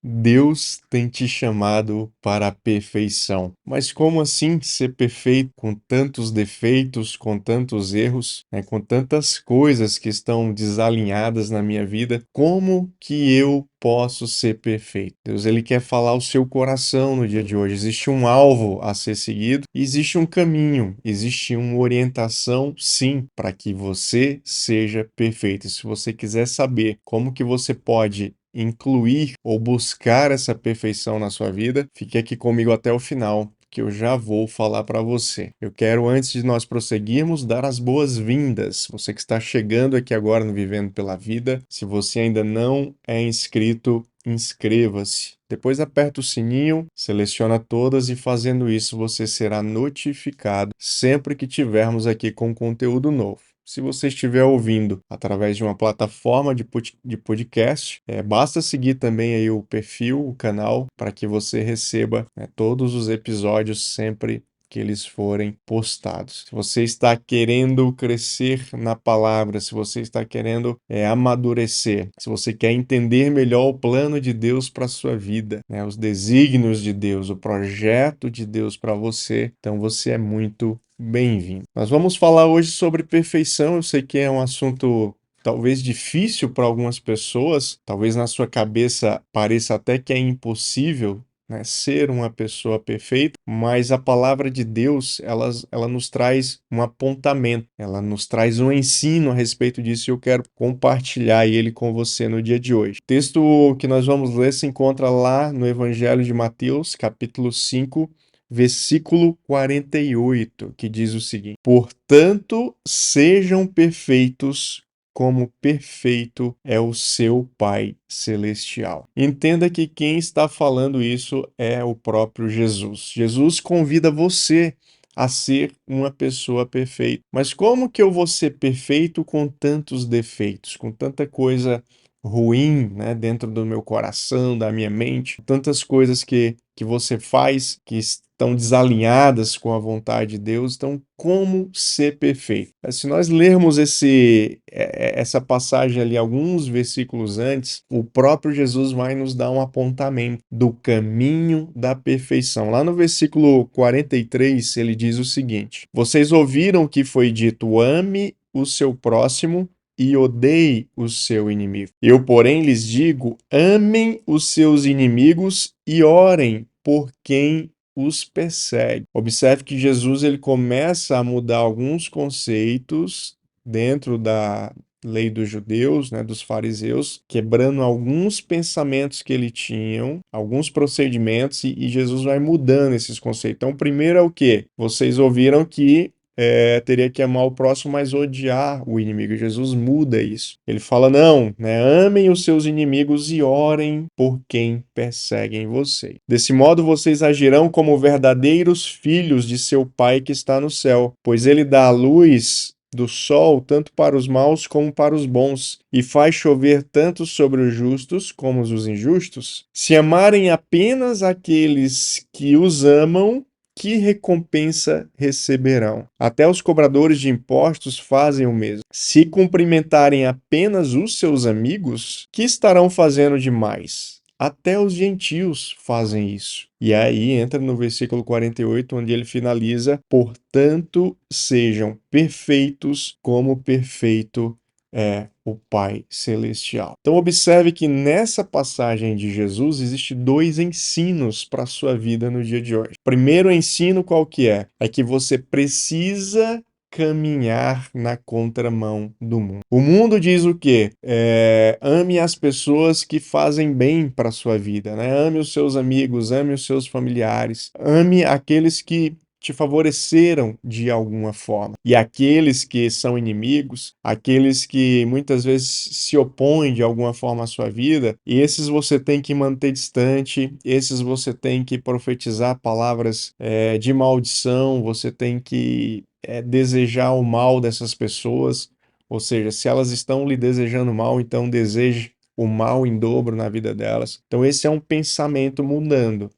Deus tem te chamado para a perfeição. Mas como assim ser perfeito com tantos defeitos, com tantos erros, né, com tantas coisas que estão desalinhadas na minha vida? Como que eu posso ser perfeito? Deus, ele quer falar ao seu coração no dia de hoje. Existe um alvo a ser seguido, existe um caminho, existe uma orientação, sim, para que você seja perfeito. E se você quiser saber como que você pode incluir ou buscar essa perfeição na sua vida, fique aqui comigo até o final, que eu já vou falar para você. Eu quero, antes de nós prosseguirmos, dar as boas-vindas. Você que está chegando aqui agora no Vivendo pela Vida, se você ainda não é inscrito, inscreva-se. Depois aperta o sininho, seleciona todas e fazendo isso você será notificado sempre que tivermos aqui com conteúdo novo. Se você estiver ouvindo através de uma plataforma de podcast, basta seguir também aí o perfil, o canal, para que você receba, né, todos os episódios sempre que eles forem postados. Se você está querendo crescer na palavra, se você está querendo amadurecer, se você quer entender melhor o plano de Deus para a sua vida, né, os desígnios de Deus, o projeto de Deus para você, então você é muito bem-vindo. Nós vamos falar hoje sobre perfeição. Eu sei que é um assunto talvez difícil para algumas pessoas, talvez na sua cabeça pareça até que é impossível, né, ser uma pessoa perfeita, mas a palavra de Deus, ela nos traz um apontamento, ela nos traz um ensino a respeito disso e eu quero compartilhar ele com você no dia de hoje. O texto que nós vamos ler se encontra lá no Evangelho de Mateus, capítulo 5, versículo 48, que diz o seguinte: Portanto, sejam perfeitos como perfeito é o seu Pai Celestial. Entenda que quem está falando isso é o próprio Jesus. Jesus convida você a ser uma pessoa perfeita. Mas como que eu vou ser perfeito com tantos defeitos, com tanta coisa ruim, né, dentro do meu coração, da minha mente, tantas coisas que você faz que estão desalinhadas com a vontade de Deus? Então, como ser perfeito? Se nós lermos essa passagem ali, alguns versículos antes, o próprio Jesus vai nos dar um apontamento do caminho da perfeição. Lá no versículo 43, ele diz o seguinte: Vocês ouviram que foi dito, ame o seu próximo e odeie o seu inimigo. Eu, porém, lhes digo, amem os seus inimigos e orem por quem os persegue. Observe que Jesus ele começa a mudar alguns conceitos dentro da lei dos judeus, né, dos fariseus, quebrando alguns pensamentos que ele tinham, alguns procedimentos, e Jesus vai mudando esses conceitos. Então, o primeiro é o quê? Vocês ouviram que teria que amar o próximo, mas odiar o inimigo. Jesus muda isso. Ele fala, não, né, amem os seus inimigos e orem por quem perseguem vocês. Desse modo, vocês agirão como verdadeiros filhos de seu Pai que está no céu, pois ele dá a luz do sol tanto para os maus como para os bons, e faz chover tanto sobre os justos como os injustos. Se amarem apenas aqueles que os amam, que recompensa receberão? Até os cobradores de impostos fazem o mesmo. Se cumprimentarem apenas os seus amigos, que estarão fazendo demais? Até os gentios fazem isso. E aí entra no versículo 48, onde ele finaliza: Portanto, sejam perfeitos como perfeito é o Pai Celestial. Então observe que nessa passagem de Jesus existe dois ensinos para a sua vida no dia de hoje. Primeiro ensino qual que é? É que você precisa caminhar na contramão do mundo. O mundo diz o quê? Ame as pessoas que fazem bem para a sua vida, né? Ame os seus amigos, ame os seus familiares, ame aqueles que te favoreceram de alguma forma. E aqueles que são inimigos, aqueles que muitas vezes se opõem de alguma forma à sua vida, esses você tem que manter distante, esses você tem que profetizar palavras de maldição, você tem que desejar o mal dessas pessoas, ou seja, se elas estão lhe desejando mal, então deseje o mal em dobro na vida delas. Então esse é um pensamento mundano.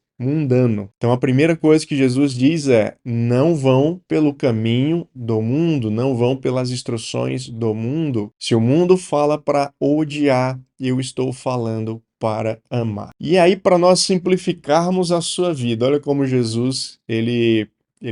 Então a primeira coisa que Jesus diz é: não vão pelo caminho do mundo, não vão pelas instruções do mundo. Se o mundo fala para odiar, eu estou falando para amar. E aí, para nós simplificarmos a sua vida, olha como Jesus, ele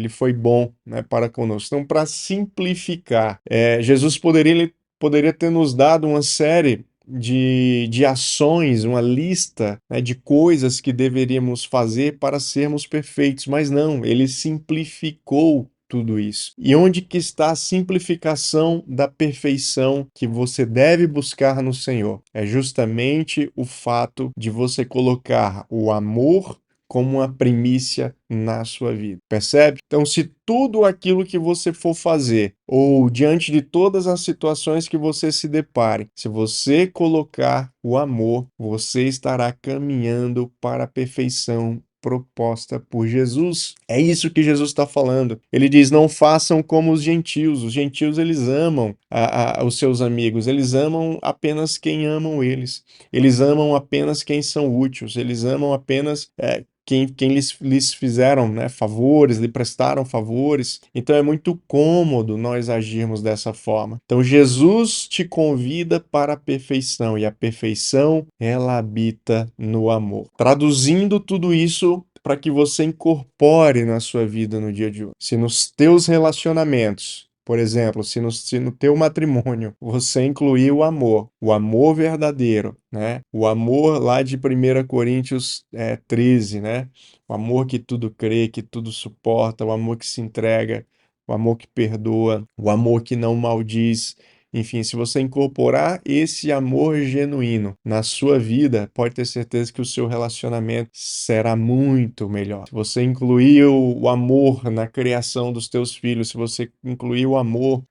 foi bom, né, para conosco. Então, para simplificar, Jesus poderia ter nos dado uma série de ações, uma lista, né, de coisas que deveríamos fazer para sermos perfeitos, mas não, ele simplificou tudo isso. E onde que está a simplificação da perfeição que você deve buscar no Senhor? É justamente o fato de você colocar o amor como uma primícia na sua vida. Percebe? Então, se tudo aquilo que você for fazer, ou diante de todas as situações que você se depare, se você colocar o amor, você estará caminhando para a perfeição proposta por Jesus. É isso que Jesus está falando. Ele diz: não façam como os gentios. Os gentios, eles amam os seus amigos, eles amam apenas quem amam eles. Eles amam apenas quem são úteis, eles amam apenas quem lhes fizeram, né, favores, lhe prestaram favores. Então é muito cômodo nós agirmos dessa forma. Então Jesus te convida para a perfeição, e a perfeição, ela habita no amor. Traduzindo tudo isso para que você incorpore na sua vida no dia de hoje. Se nos teus relacionamentos, por exemplo, se no teu matrimônio você incluir o amor verdadeiro, né? O amor lá de 1 Coríntios 13, né? O amor que tudo crê, que tudo suporta, o amor que se entrega, o amor que perdoa, o amor que não maldiz. Enfim, se você incorporar esse amor genuíno na sua vida, pode ter certeza que o seu relacionamento será muito melhor. Se você incluir o amor na criação dos teus filhos, se você incluir o amor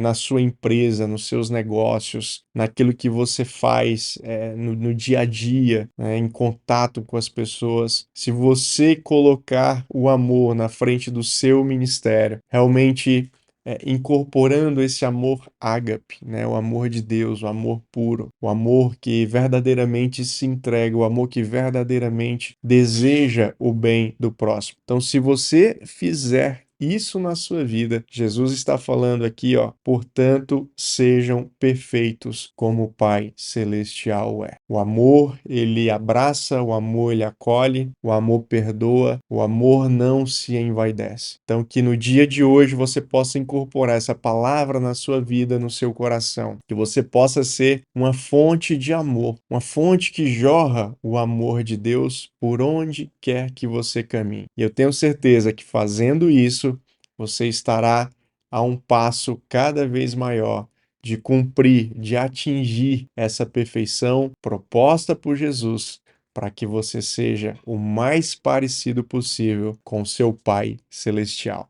na sua empresa, nos seus negócios, naquilo que você faz no dia a dia, né, em contato com as pessoas, se você colocar o amor na frente do seu ministério, realmente incorporando esse amor ágape, né? O amor de Deus, o amor puro, o amor que verdadeiramente se entrega, o amor que verdadeiramente deseja o bem do próximo. Então, se você fizer isso na sua vida, Jesus está falando aqui, ó, portanto, sejam perfeitos como o Pai Celestial é. O amor, ele abraça, o amor, ele acolhe, o amor perdoa, o amor não se envaidece. Então, que no dia de hoje você possa incorporar essa palavra na sua vida, no seu coração, que você possa ser uma fonte de amor, uma fonte que jorra o amor de Deus por onde quer que você caminhe. E eu tenho certeza que fazendo isso, você estará a um passo cada vez maior de cumprir, de atingir essa perfeição proposta por Jesus, para que você seja o mais parecido possível com seu Pai Celestial.